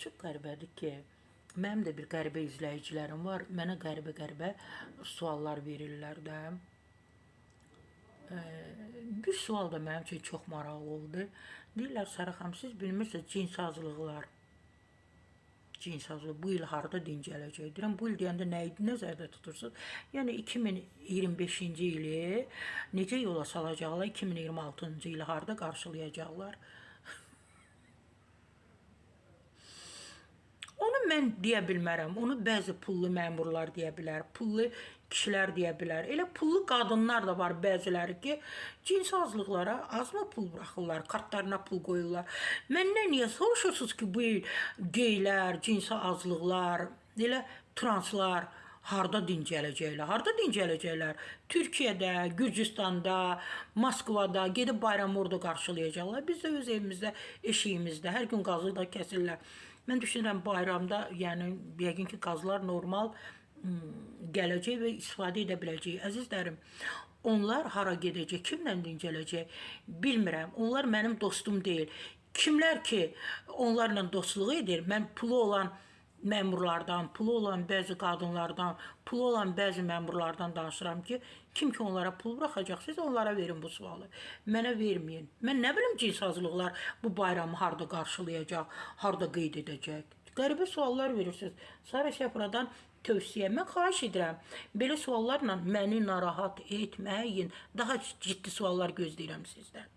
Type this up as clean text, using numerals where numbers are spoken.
Çox qəribədir ki, mənim də bir qəribə izləyicilərim var. Mənə qəribə-qəribə suallar verirlər də. Bir sual da mənim üçün çox maraqlı oldu. Deyirlər, Sara xanım, siz bilmirsiniz cinsazlıqlar. Cinsazlıq bu il harda dincələcək? Deyirəm, bu il deyəndə nə nəzərdə tutursunuz? Yəni 2025-ci ili necə yola salacaqlar? 2026-cı ili harda qarşılayacaqlar? Onu mən deyə bilmərəm. Onu bəzi pullu məmurlar deyə bilər, pullu kişilər deyə bilər. Elə pullu qadınlar da var bəziləri ki, cins azlıqlara azmı pul buraxırlar, kartlarına pul qoyurlar. Məndən niyə soruşursunuz ki, bu il geylər, cinsi azlıqlar, elə translar harda dincələcəklər? Harda dincələcəklər? Türkiyədə, Gürcüstanda, Moskvada gedib bayramı orada qarşılayacaqlar. Biz də öz evimizdə, eşiyimizdə hər gün qazı da kəsirlər. Mən düşünürəm bayramda, yəni yəqin ki, qazlar normal gələcək və istifadə edə biləcək. Əzizlərim, onlar hara gedəcək, kimlə dincələcək bilmirəm. Onlar mənim dostum deyil. Kimlər ki, onlarla dostluq edir, mən pulu olan məmurlardan, pulu olan bəzi qadınlardan, pulu olan bəzi məmurlardan danışıram ki, kim ki onlara pul buraxacaq, siz onlara verin bu sualı. Mənə verməyin. Mən nə bilim cinsazlıqlar bu bayramı harda qarşılayacaq, harda qeyd edəcək. Qəribə suallar verirsiniz. Sara Şəfradan tövsiyə. Mən xahiş edirəm, belə suallarla məni narahat etməyin. Daha ciddi suallar gözləyirəm sizdən.